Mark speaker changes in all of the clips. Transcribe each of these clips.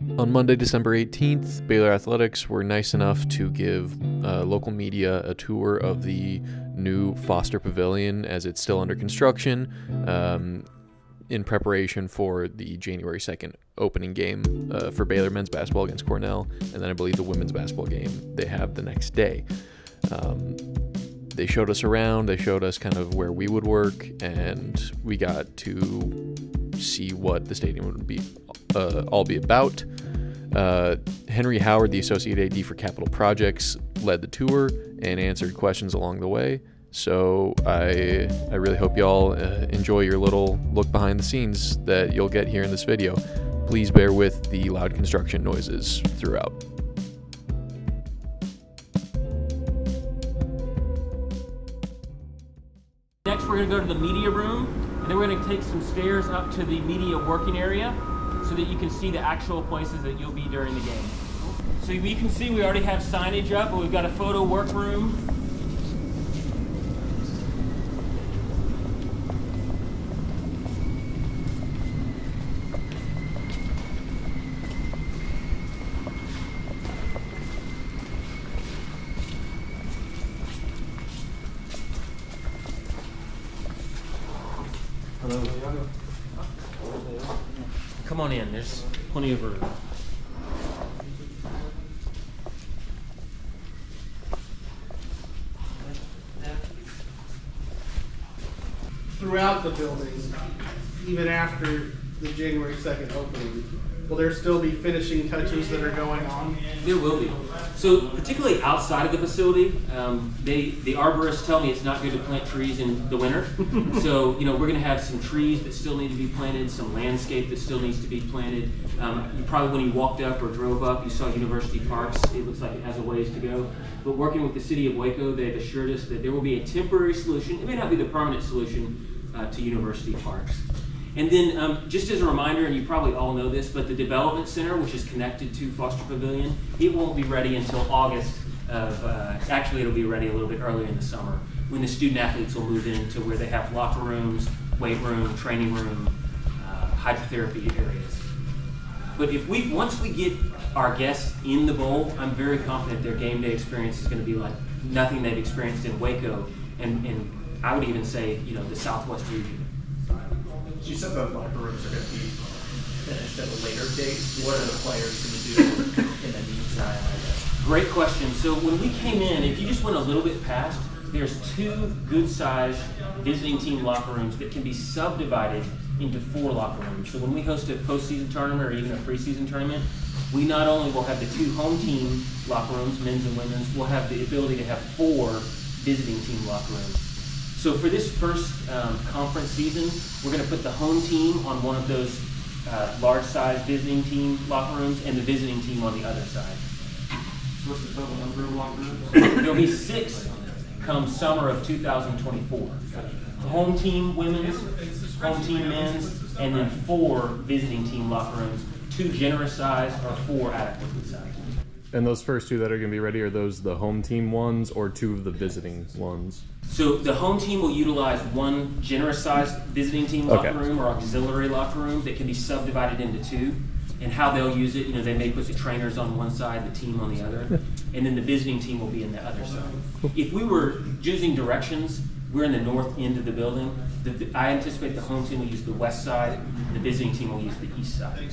Speaker 1: On Monday, December 18th, Baylor Athletics were nice enough to give local media a tour of the new Foster Pavilion as it's still under construction in preparation for the January 2nd opening game for Baylor men's basketball against Cornell, and then I believe the women's basketball game they have the next day. They showed us around, they showed us kind of where we would work, and we got to see what the stadium would be all be about. Henry Howard, the Associate AD for Capital Projects, led the tour and answered questions along the way. So I really hope y'all enjoy your little look behind the scenes that you'll get here in this video. Please bear with the loud construction noises throughout.
Speaker 2: Next, we're going to go to the media room, and then we're going to take some stairs up to the media working area so that you can see the actual places that you'll be during the game. So you can see we already have signage up, but we've got a photo workroom. Hello. Come on in, there's plenty of room.
Speaker 3: Throughout the building, even after the January 2nd opening, will there still be finishing touches that are going on?
Speaker 2: There will be. So particularly outside of the facility, the arborists tell me it's not good to plant trees in the winter. So we're going to have some trees that still need to be planted, some landscape that still needs to be planted. You probably, when you walked up or drove up, you saw University Parks. It looks like it has a ways to go. But working with the city of Waco, they've assured us that there will be a temporary solution. It may not be the permanent solution to University Parks. And then just as a reminder, and you probably all know this, but the Development Center, which is connected to Foster Pavilion, it won't be ready until August of, actually it'll be ready a little bit earlier in the summer, when the student athletes will move into where they have locker rooms, weight room, training room, hydrotherapy areas. But once we get our guests in the bowl, I'm very confident their game day experience is going to be like nothing they've experienced in Waco, and I would even say, the Southwest region.
Speaker 4: You said the locker rooms are going to be finished at a later date. What are the players going to do in the meantime, I guess?
Speaker 2: Great question. So when we came in, if you just went a little bit past, there's 2 good-sized visiting team locker rooms that can be subdivided into 4 locker rooms. So when we host a postseason tournament or even a preseason tournament, we not only will have the 2 home team locker rooms, men's and women's, we'll have the ability to have 4 visiting team locker rooms. So for this first conference season, we're going to put the home team on one of those large-size visiting team locker rooms and the visiting team on the other side.
Speaker 4: So what's the total number of locker rooms?
Speaker 2: There'll be 6 come summer of 2024. Home team women's, home team men's, and then 4 visiting team locker rooms, 2 generous size or 4 adequately sized.
Speaker 1: And those first 2 that are going to be ready, are those the home team ones or 2 of the visiting ones?
Speaker 2: So the home team will utilize 1 generous sized visiting team locker room or auxiliary locker room that can be subdivided into 2. And how they'll use it, they may put the trainers on one side, the team on the other, and then the visiting team will be in the other side. If we were using directions, we're in the north end of the building. I anticipate the home team will use the west side, the visiting team will use the east side.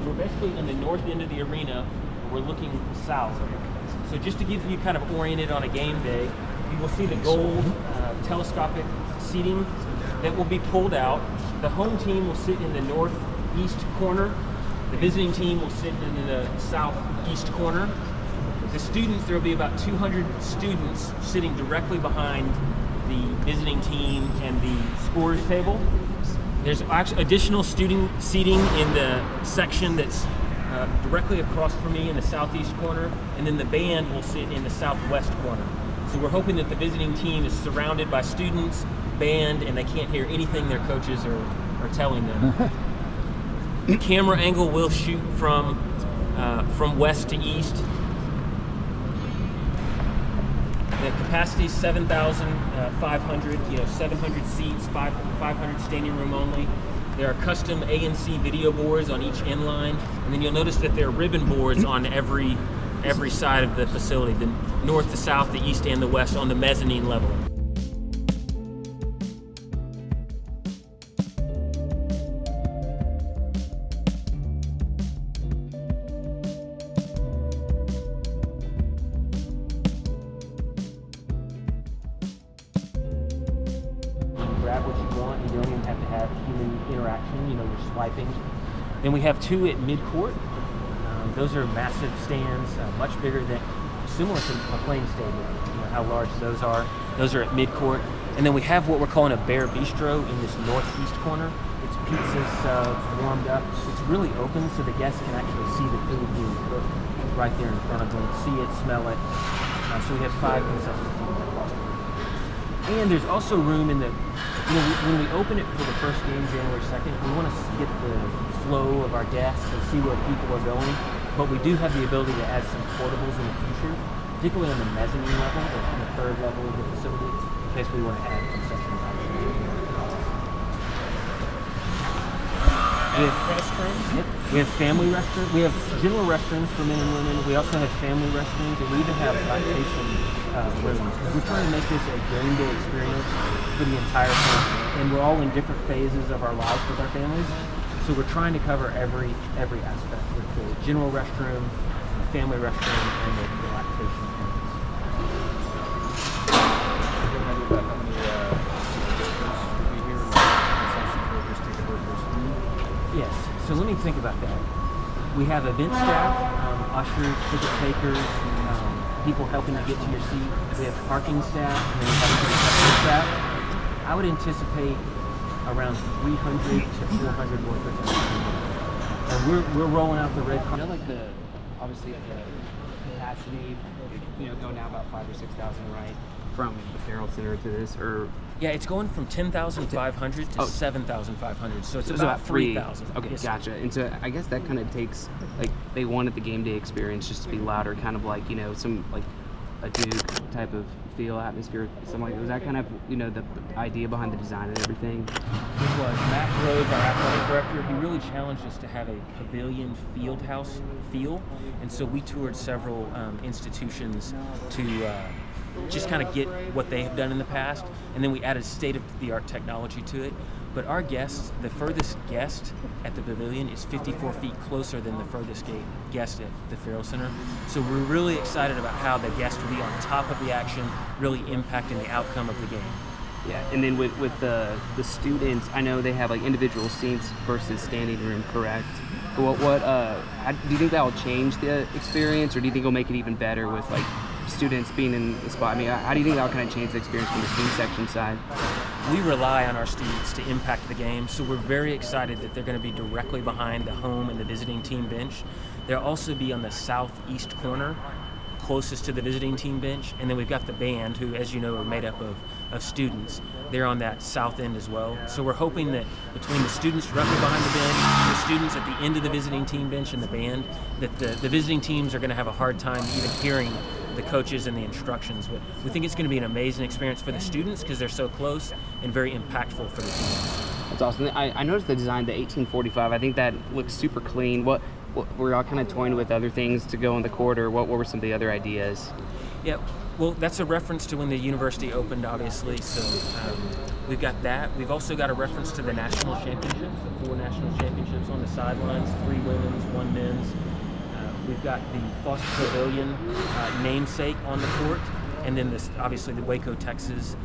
Speaker 2: We're basically in the north end of the arena. We're looking south. So just to give you kind of oriented on a game day, you will see the gold telescopic seating that will be pulled out. The home team will sit in the northeast corner. The visiting team will sit in the southeast corner. The students, there will be about 200 students sitting directly behind the visiting team and the scorers table. There's actually additional student seating in the section that's directly across from me in the southeast corner, and then the band will sit in the southwest corner. So we're hoping that the visiting team is surrounded by students, band, and they can't hear anything their coaches are telling them. The camera angle will shoot from west to east. The capacity is 7,500, 700 seats, 500 standing room only. There are custom ANC video boards on each inline, and then you'll notice that there are ribbon boards on every side of the facility, the north, the south, the east, and the west on the mezzanine level. Grab what you want. You don't even have to have human interaction. You know, you're swiping. Then we have two at mid-court. Those are massive stands, much bigger than, similar to a playing stadium. You know how large those are. Those are at mid-court. And then we have what we're calling a Bear Bistro in this northeast corner. It's pizzas warmed up. It's really open, so the guests can actually see the food being cooked right there in front of them, see it, smell it. So we have 5 concessions. And there's also room in the, you know, when we open it for the first game, January 2nd, we want to get the flow of our guests and see where people are going. But we do have the ability to add some portables in the future, particularly on the mezzanine level, or on the 3rd level of the facility, in case we want to add concessions. We have restrooms. Yep. We have family restrooms. We have general restrooms for men and women. We also have family restrooms, and we even have lactation rooms. We're trying to make this a game day experience for the entire family, and we're all in different phases of our lives with our families. So we're trying to cover every aspect with the general restroom, the family restroom, and the lactation rooms. Yes, so let me think about that. We have event staff, ushers, ticket takers, people helping to get to your seat. We have parking staff, and then we have reception staff. I would anticipate around 300 to 400 workers. And we're rolling out the red carpet.
Speaker 5: I know, like obviously the capacity, you know, going now about 5,000 or 6,000, right? From the Ferrell Center to this, or
Speaker 2: yeah, it's going from 10,500 to 7,500, so it's about 3,000.
Speaker 5: Okay, yes, gotcha. And so I guess that kind of takes, like, they wanted the game day experience just to be louder, kind of like, you know, some like a Duke type of feel, atmosphere, something like that. Was that kind of, you know, the idea behind the design and everything?
Speaker 2: It was. Matt Rhodes, our athletic director, he really challenged us to have a pavilion field house feel, and so we toured several institutions to just kind of get what they have done in the past, and then we added state-of-the-art technology to it. But our guests, the furthest guest at the pavilion is 54 feet closer than the furthest guest at the Ferrell Center. So we're really excited about how the guest will be on top of the action, really impacting the outcome of the game.
Speaker 5: Yeah, and then with the students, I know they have like individual seats versus standing room, correct? How, do you think that will change the experience, or do you think it'll make it even better with like students being in the spot? I mean, how do you think that'll kind of change the experience from the student section side?
Speaker 2: We rely on our students to impact the game, so we're very excited that they're going to be directly behind the home and the visiting team bench. They'll also be on the southeast corner, closest to the visiting team bench, and then we've got the band, who, as you know, are made up of students. They're on that south end as well. So we're hoping that between the students directly behind the bench, the students at the end of the visiting team bench, and the band, that the visiting teams are going to have a hard time even hearing the coaches and the instructions. But we think it's going to be an amazing experience for the students because they're so close, and very impactful for the teams.
Speaker 5: That's awesome. I noticed the design, the 1845. I think that looks super clean. What were y'all kind of toying with other things to go in the court, or what were some of the other ideas?
Speaker 2: Yeah, well, that's a reference to when the university opened, obviously. So we've got that. We've also got a reference to the national championships, the 4 national championships on the sidelines, 3 women's, 1 men's. We've got the Foster Pavilion namesake on the court, and then this, obviously, the Waco, Texas,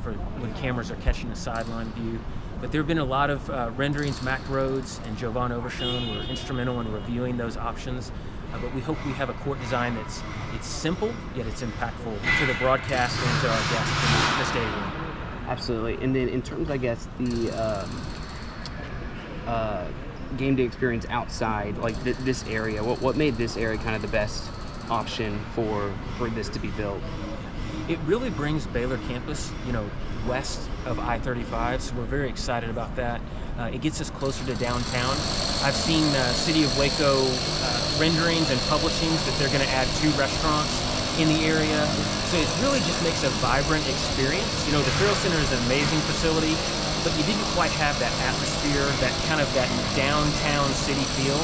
Speaker 2: for when cameras are catching the sideline view. But there have been a lot of renderings. Mac Rhodes and Jovan Overshone were instrumental in reviewing those options. But we hope we have a court design it's simple, yet it's impactful to the broadcast and to our guests in the stadium.
Speaker 5: Absolutely. And then in terms, I guess, the game day experience outside, like this area, what made this area kind of the best option for this to be built?
Speaker 2: It really brings Baylor campus, you know, west of I-35, so we're very excited about that. It gets us closer to downtown. I've seen City of Waco renderings and publishings that they're going to add 2 restaurants in the area. So it really just makes a vibrant experience. You know, the Ferrell Center is an amazing facility. but you didn't quite have that atmosphere, that kind of that downtown city feel.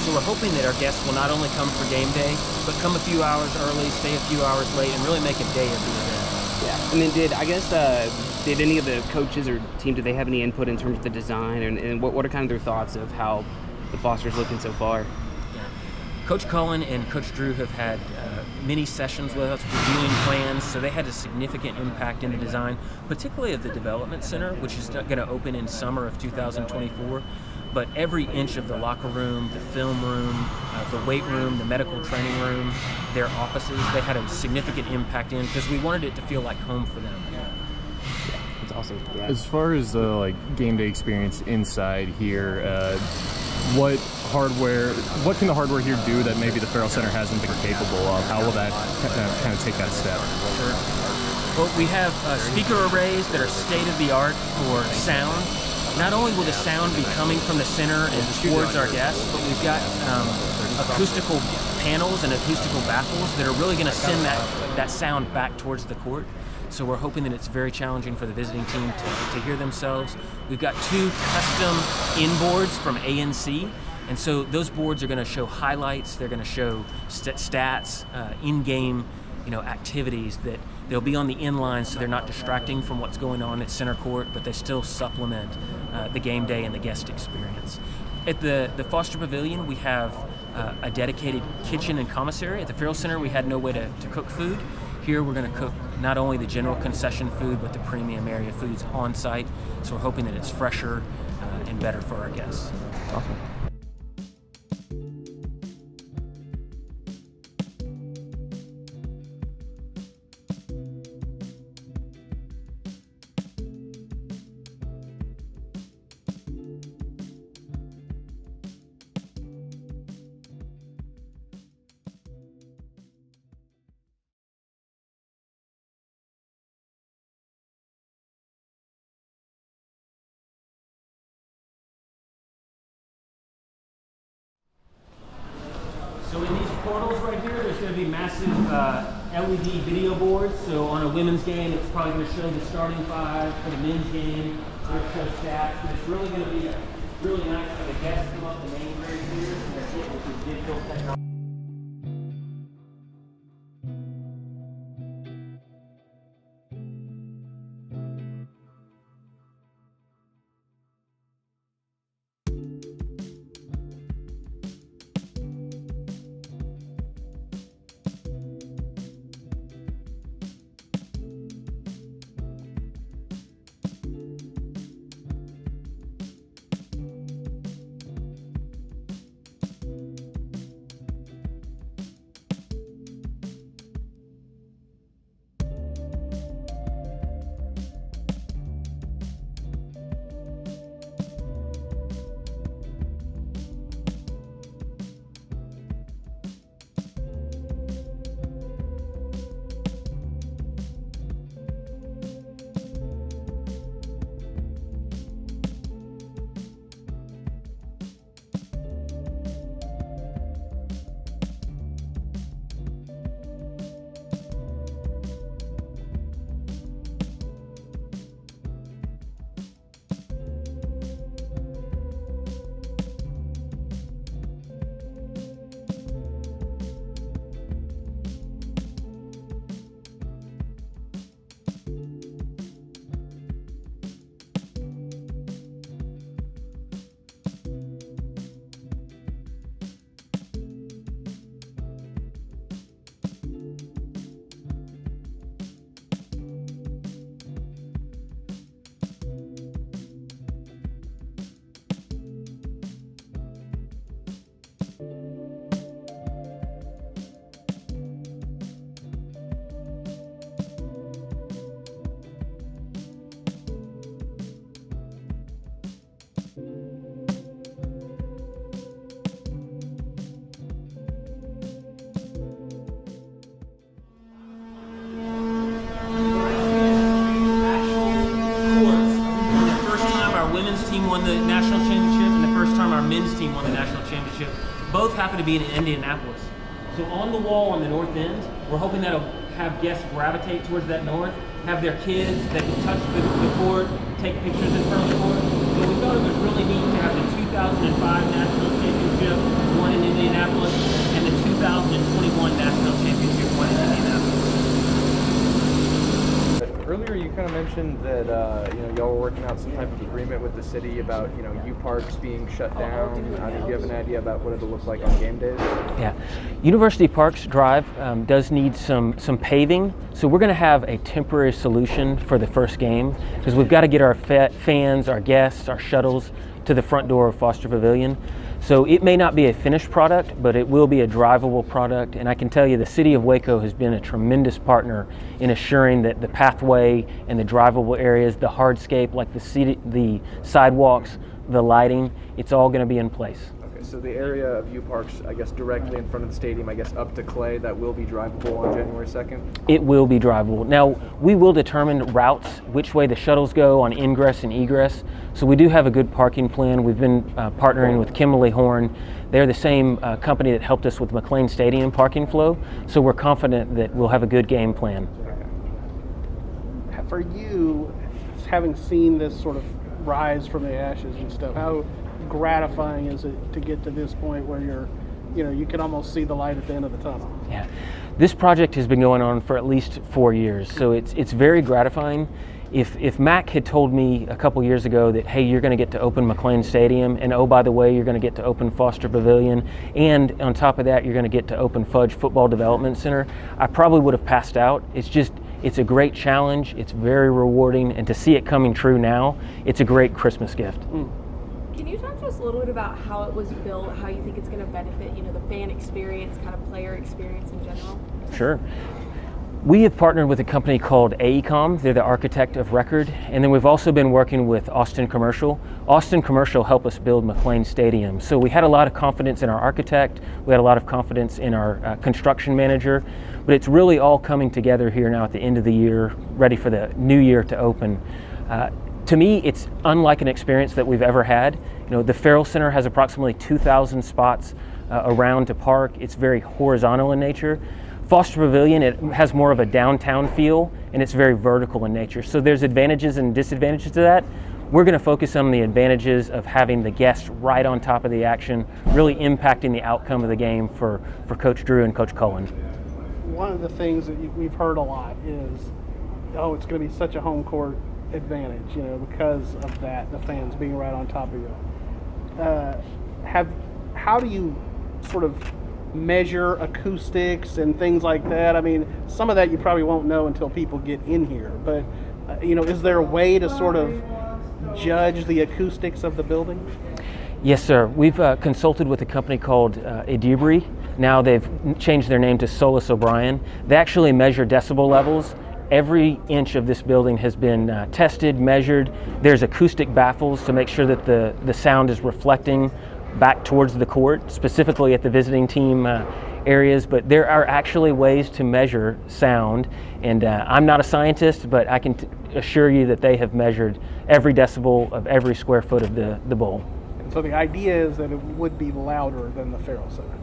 Speaker 2: So we're hoping that our guests will not only come for game day, but come a few hours early, stay a few hours late, and really make a day of the event.
Speaker 5: Yeah. And then did any of the coaches or team, do they have any input in terms of the design, and what are kind of their thoughts of how the Foster's looking so far?
Speaker 2: Coach Cullen and Coach Drew have had many sessions with us reviewing plans, so they had a significant impact in the design, particularly of the Development Center, which is going to open in summer of 2024. But every inch of the locker room, the film room, the weight room, the medical training room, their offices, they had a significant impact in, because we wanted it to feel like home for them.
Speaker 5: It's awesome. Yeah.
Speaker 6: As far as the game day experience inside here, what can the hardware here do that maybe the Ferrell Center hasn't been capable of? How will that kind of take that step?
Speaker 2: Sure. Well, we have speaker arrays that are state-of-the-art for sound. Not only will the sound be coming from the center and towards our guests, but we've got acoustical panels and acoustical baffles that are really going to send that sound back towards the court. So we're hoping that it's very challenging for the visiting team to hear themselves. We've got 2 custom inboards from ANC, and so those boards are going to show highlights. They're going to show stats, in-game, activities that they'll be on the inline, so they're not distracting from what's going on at center court, but they still supplement the game day and the guest experience. At the Foster Pavilion, we have a dedicated kitchen and commissary. At the Ferrell Center, we had no way to cook food. Here we're going to cook not only the general concession food, but the premium area foods on site. So we're hoping that it's fresher and better for our guests.
Speaker 6: Awesome.
Speaker 2: So in these portals right here, there's going to be massive LED video boards. So on a women's game, it's probably going to show the starting 5. For the men's game, it's going to show stats. But it's really going to be really nice for the guests to come up the main grade here, and they're getting with this digital technology. Won the national championship, and the first time our men's team won the national championship. Both happen to be in Indianapolis. So on the wall on the north end, we're hoping that'll have guests gravitate towards that north, have their kids that can touch the court, take pictures in front of the court. But we thought it was really neat to have the 2005 National Championship, one in Indianapolis, and the 2021 National Championship, one in Indianapolis.
Speaker 7: Earlier, you kind of mentioned that y'all were working out some type of agreement with the city about U Parks being shut down. Do you have an idea about what it'll look like on game days?
Speaker 2: Yeah, University Parks Drive does need some paving, so we're going to have a temporary solution for the first game because we've got to get our fans, our guests, our shuttles to the front door of Foster Pavilion. So it may not be a finished product, but it will be a drivable product. And I can tell you the City of Waco has been a tremendous partner in assuring that the pathway and the drivable areas, the hardscape like the sidewalks, the lighting, it's all going to be in place.
Speaker 7: Okay, so the area of U Parks, I guess directly in front of the stadium, I guess up to Clay, that will be drivable on January 2nd?
Speaker 2: It will be drivable. Now, we will determine routes, which way the shuttles go on ingress and egress. So we do have a good parking plan. We've been partnering with Kimberly Horn. They're the same company that helped us with McLean Stadium parking flow. So we're confident that we'll have a good game plan.
Speaker 3: For you, having seen this sort of rise from the ashes and stuff, how gratifying is it to get to this point where you can almost see the light at the end of the tunnel?
Speaker 2: Yeah, this project has been going on for at least 4 years, so it's very gratifying. If Mac had told me a couple years ago that, hey, you're going to get to open McLean Stadium, and oh, by the way, you're going to get to open Foster Pavilion, and on top of that, you're going to get to open Fudge Football Development Center, I probably would have passed out. It's a great challenge, it's very rewarding, and to see it coming true now, it's a great Christmas gift.
Speaker 8: Can you talk to us a little bit about how it was built, how you think it's going to benefit, the fan experience, kind of player experience in general?
Speaker 2: Sure. We have partnered with a company called AECOM. They're the architect of record. And then we've also been working with Austin Commercial. Austin Commercial helped us build McLean Stadium. So we had a lot of confidence in our architect. We had a lot of confidence in our construction manager. But it's really all coming together here now at the end of the year, ready for the new year to open. To me, it's unlike an experience that we've ever had. The Ferrell Center has approximately 2,000 spots around to park. It's very horizontal in nature. Foster Pavilion, it has more of a downtown feel, and it's very vertical in nature. So there's advantages and disadvantages to that. We're going to focus on the advantages of having the guests right on top of the action, really impacting the outcome of the game for Coach Drew and Coach Cullen.
Speaker 3: One of the things that we've heard a lot is, it's going to be such a home court advantage, because of that, the fans being right on top of you. How do you sort of measure acoustics and things like that? I mean, some of that you probably won't know until people get in here, but is there a way to sort of judge the acoustics of the building?
Speaker 2: Yes, sir. We've consulted with a company called Edibri. Now they've changed their name to Solis O'Brien. They actually measure decibel levels. Every inch of this building has been tested, measured. There's acoustic baffles to make sure that the sound is reflecting back towards the court, specifically at the visiting team areas, but there are actually ways to measure sound, and I'm not a scientist, but I can assure you that they have measured every decibel of every square foot of the bowl.
Speaker 3: And so the idea is that it would be louder than the Ferrell Center.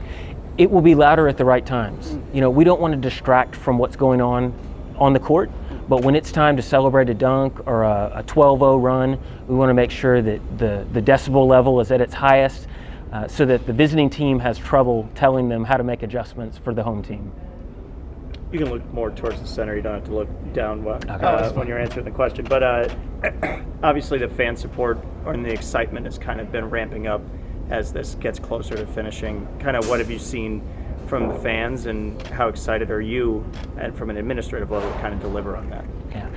Speaker 2: It will be louder at the right times. We don't want to distract from what's going on the court, but when it's time to celebrate a dunk or a 12-0 run, we want to make sure that the decibel level is at its highest, so that the visiting team has trouble telling them how to make adjustments for the home team.
Speaker 9: You can look more towards the center. You don't have to look down when you're answering the question. But obviously the fan support and the excitement has kind of been ramping up as this gets closer to finishing. Kind of what have you seen from the fans, and how excited are you, and from an administrative level, to kind of deliver on that?
Speaker 2: Yeah.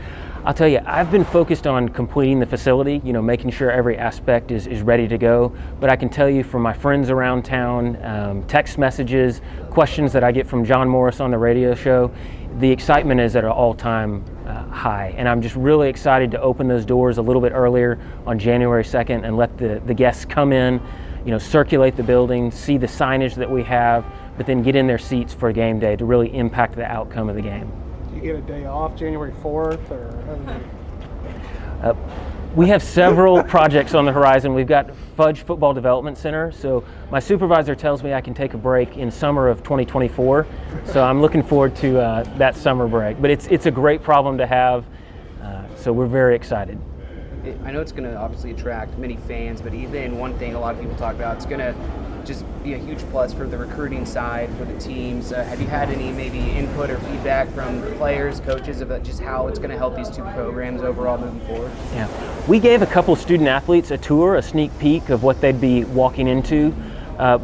Speaker 2: I'll tell you, I've been focused on completing the facility, making sure every aspect is ready to go. But I can tell you from my friends around town, text messages, questions that I get from John Morris on the radio show, the excitement is at an all-time high. And I'm just really excited to open those doors a little bit earlier on January 2nd and let the guests come in, circulate the building, see the signage that we have, but then get in their seats for game day to really impact the outcome of the game.
Speaker 3: You get a day off January 4th, or
Speaker 2: we have several projects on the horizon. We've got Fudge Football Development Center, so my supervisor tells me I can take a break in summer of 2024, so I'm looking forward to that summer break. But it's a great problem to have, so we're very excited.
Speaker 5: I know it's going to obviously attract many fans, but even one thing a lot of people talk about, it's going to just be a huge plus for the recruiting side, for the teams. Have you had any maybe input or feedback from the players, coaches about just how it's going to help these two programs overall moving forward?
Speaker 2: Yeah, we gave a couple student athletes a tour, a sneak peek of what they'd be walking into.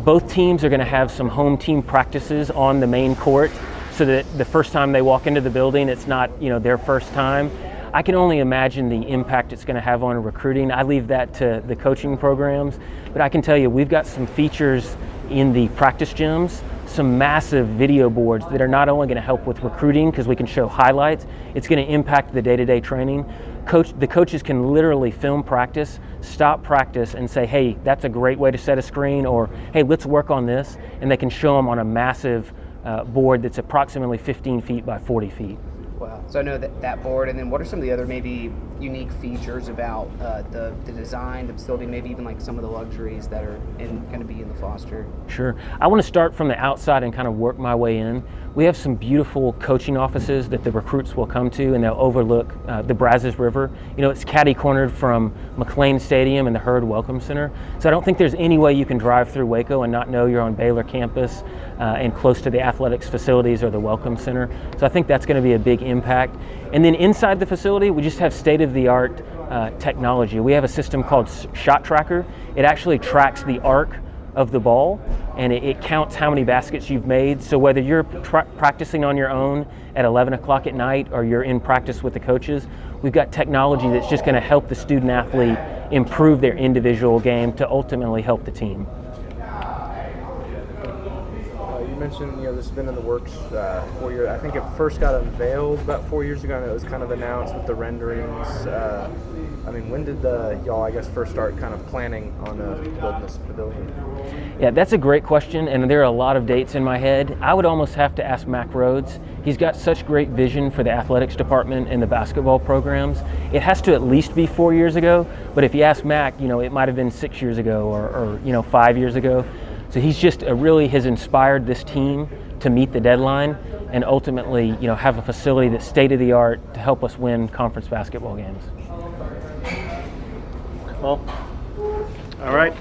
Speaker 2: Both teams are going to have some home team practices on the main court, so that the first time they walk into the building, it's not their first time. I can only imagine the impact it's going to have on recruiting. I leave that to the coaching programs, but I can tell you we've got some features in the practice gyms, some massive video boards that are not only going to help with recruiting because we can show highlights, it's going to impact the day-to-day training. The coaches can literally film practice, stop practice and say, hey, that's a great way to set a screen, or hey, let's work on this, and they can show them on a massive board that's approximately 15 feet by 40 feet.
Speaker 5: Wow. So I know that board, and then what are some of the other maybe unique features about the design, the facility, maybe even like some of the luxuries that are going to be in the Foster?
Speaker 2: Sure. I want to start from the outside and kind of work my way in. We have some beautiful coaching offices that the recruits will come to, and they'll overlook the Brazos River. It's catty-cornered from McLean Stadium and the Hurd Welcome Center. So I don't think there's any way you can drive through Waco and not know you're on Baylor campus and close to the athletics facilities or the Welcome Center. So I think that's going to be a big impact. And then inside the facility, we just have state-of-the-art technology. We have a system called Shot Tracker. It actually tracks the arc of the ball, and it counts how many baskets you've made. So whether you're practicing on your own at 11 o'clock at night or you're in practice with the coaches, we've got technology that's just going to help the student athlete improve their individual game to ultimately help the team.
Speaker 7: You mentioned, this has been in the works 4 years. I think it first got unveiled about 4 years ago, and it was kind of announced with the renderings. When did y'all, first start kind of planning on building this pavilion?
Speaker 2: Yeah, that's a great question, and there are a lot of dates in my head. I would almost have to ask Mac Rhodes. He's got such great vision for the athletics department and the basketball programs. It has to at least be 4 years ago, but if you ask Mac, it might have been 6 years ago or 5 years ago. So he's just really has inspired this team to meet the deadline and ultimately, have a facility that's state-of-the-art to help us win conference basketball games.
Speaker 9: Well, all right.